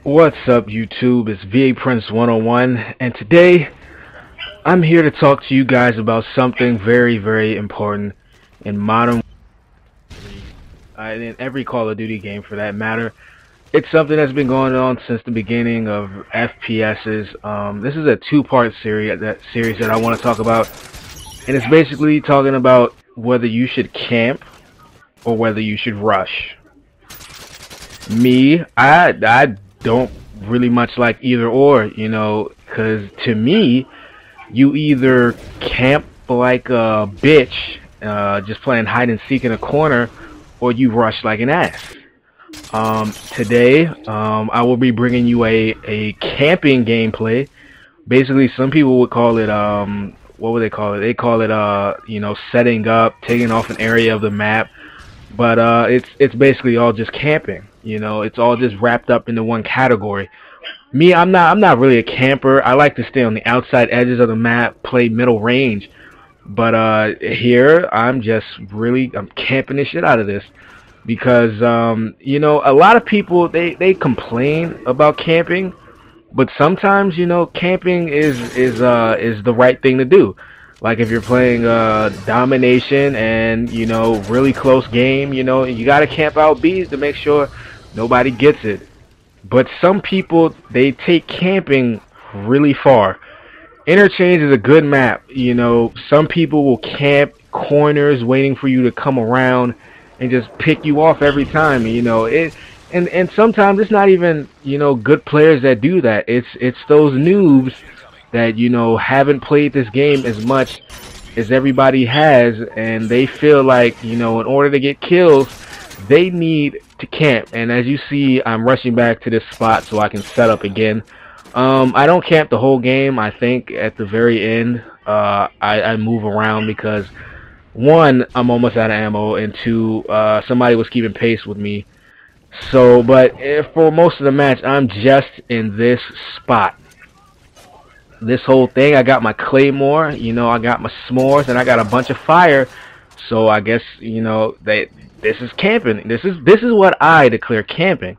What's up, YouTube? It's VA Prince 101, and today I'm here to talk to you guys about something very, very important in modern, in every Call of Duty game for that matter. It's something that's been going on since the beginning of FPSs. This is a two-part series that I want to talk about, and it's basically talking about whether you should camp or whether you should rush. I don't really much like either or, because to me, you either camp like a bitch, just playing hide and seek in a corner, or you rush like an ass. Today, I will be bringing you a camping gameplay. Basically, some people would call it, what would they call it? They call it, setting up, taking off an area of the map. But it's basically all just camping. It's all just wrapped up into one category. Me, I'm not really a camper. I like to stay on the outside edges of the map, play middle range. But here I'm camping the shit out of this because a lot of people they complain about camping, but sometimes camping is the right thing to do. Like if you're playing domination and really close game, you gotta camp out B's to make sure nobody gets it. But some people they take camping really far. Interchange is a good map. Some people will camp corners waiting for you to come around and just pick you off every time. And sometimes it's not even good players that do that. It's those noobs that haven't played this game as much as everybody has, and they feel like in order to get kills they need to camp. And as you see, I'm rushing back to this spot so I can set up again. I don't camp the whole game. I think at the very end I move around because one, I'm almost out of ammo, and two, somebody was keeping pace with me. But for most of the match I'm just in this spot. This whole thing, I got my claymore, I got my s'mores, and I got a bunch of fire. So I guess this is camping. This is what I declare camping.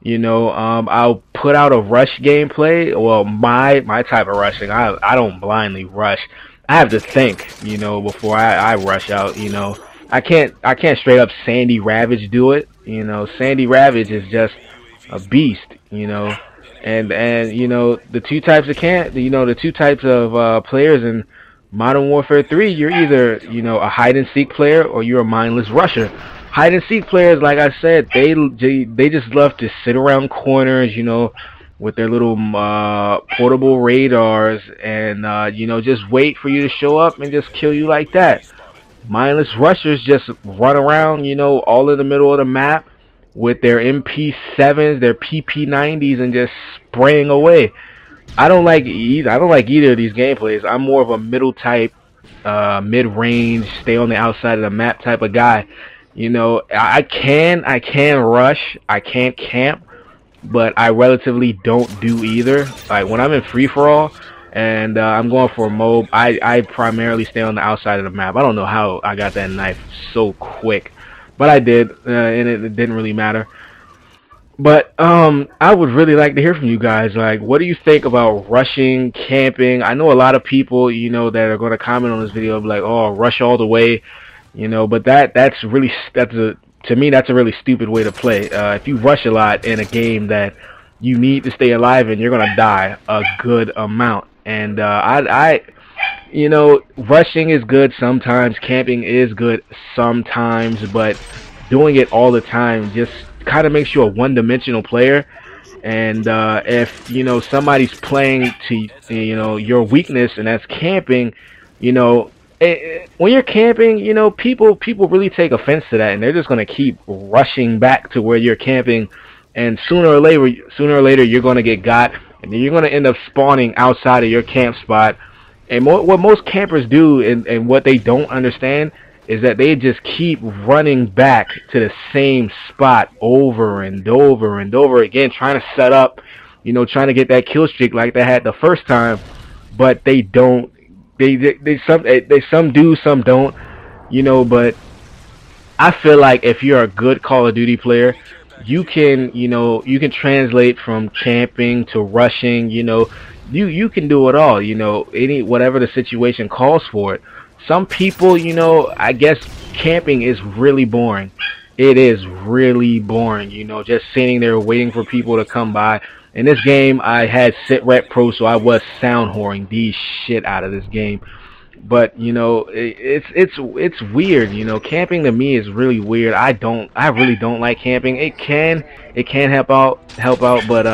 I'll put out a rush gameplay. Well, my type of rushing, I don't blindly rush. I have to think, before I rush out. I can't straight up Sandy Ravage do it. Sandy Ravage is just a beast. And the two types of the two types of players in Modern Warfare 3, you're either a hide and seek player or you're a mindless rusher. Hide and seek players, like I said, they just love to sit around corners, with their little portable radars and just wait for you to show up and just kill you like that. Mindless rushers just run around, all in the middle of the map with their MP7s, their PP90s, and just spraying away. I don't like either of these gameplays. I'm more of a middle type, mid-range, stay on the outside of the map type of guy. I can rush, I can't camp, but I relatively don't do either. Like when I'm in free for all and I'm going for a mob, I primarily stay on the outside of the map. I don't know how I got that knife so quick, but I did, and it didn't really matter. But I would really like to hear from you guys. Like, what do you think about rushing, camping? I know a lot of people, that are going to comment on this video, be like, "Oh, rush all the way," But to me, that's a really stupid way to play. If you rush a lot in a game that you need to stay alive in, you're gonna die a good amount. And rushing is good sometimes, camping is good sometimes, but doing it all the time just kind of makes you a one-dimensional player. And if somebody's playing to your weakness, and that's camping, when you're camping, people really take offense to that, and they're just gonna keep rushing back to where you're camping, and sooner or later you're gonna get got, and then you're gonna end up spawning outside of your camp spot. And what most campers do, and what they don't understand, is that they just keep running back to the same spot over and over and over again, trying to set up, trying to get that kill streak like they had the first time, but they don't. Some do, some don't, but I feel like if you're a good Call of Duty player, you can, you can translate from camping to rushing. You can do it all. Any whatever the situation calls for it. Some people, I guess camping is really boring. It is really boring. Just sitting there waiting for people to come by. In this game, I had Sit Rep Pro, so I was sound whoring the shit out of this game. But it's weird. Camping to me is really weird. I really don't like camping. It can help out, but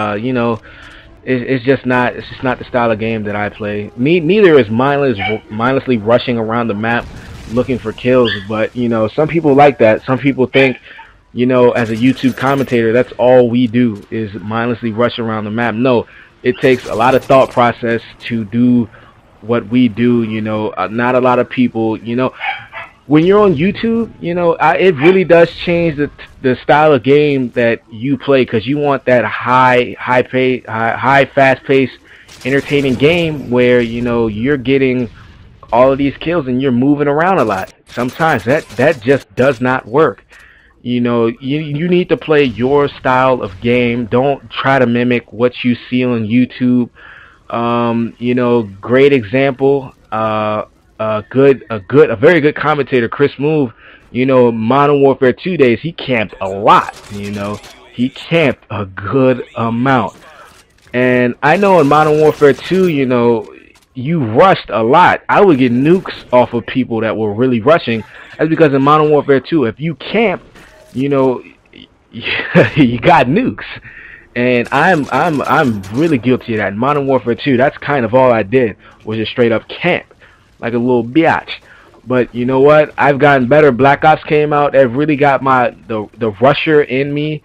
it's just not the style of game that I play. Neither is mindlessly rushing around the map looking for kills. But some people like that. Some people think, as a YouTube commentator, that's all we do is mindlessly rush around the map. No, it takes a lot of thought process to do what we do. Not a lot of people. When you're on YouTube, it really does change the style of game that you play, because you want that high fast paced, entertaining game where you're getting all of these kills and you're moving around a lot. Sometimes that just does not work. You need to play your style of game. Don't try to mimic what you see on YouTube. Great example. A very good commentator, Chris Move. Modern Warfare 2 days, he camped a lot. He camped a good amount. And I know in Modern Warfare 2, you rushed a lot. I would get nukes off of people that were really rushing. That's because in Modern Warfare 2, if you camp, you got nukes. And I'm really guilty of that. In Modern Warfare 2, that's kind of all I did, was just straight up camp, like a little biatch. But you know what? I've gotten better. Black Ops came out. That really got the rusher in me,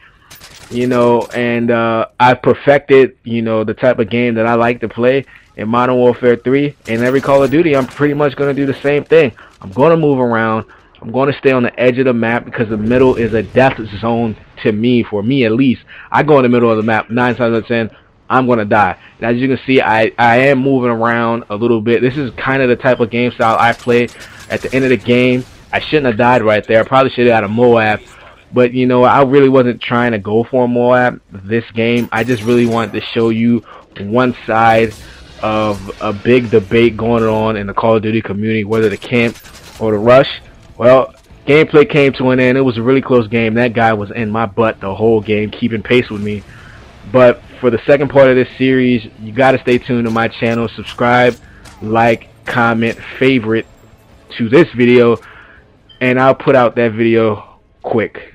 and I perfected, the type of game that I like to play in Modern Warfare 3. And every Call of Duty, I'm pretty much going to do the same thing. I'm going to move around. I'm going to stay on the edge of the map, because the middle is a death zone to me, for me at least. I go in the middle of the map 9 times out of 10. I'm going to die. And as you can see, I am moving around a little bit. This is kind of the type of game style I play. At the end of the game, I shouldn't have died right there. I probably should have had a Moab. But, I really wasn't trying to go for a Moab this game. I just really wanted to show you one side of a big debate going on in the Call of Duty community, whether to camp or to rush. Well, gameplay came to an end. It was a really close game. That guy was in my butt the whole game, keeping pace with me. But for the second part of this series, you got to stay tuned to my channel. Subscribe, like, comment, favorite to this video, and I'll put out that video quick.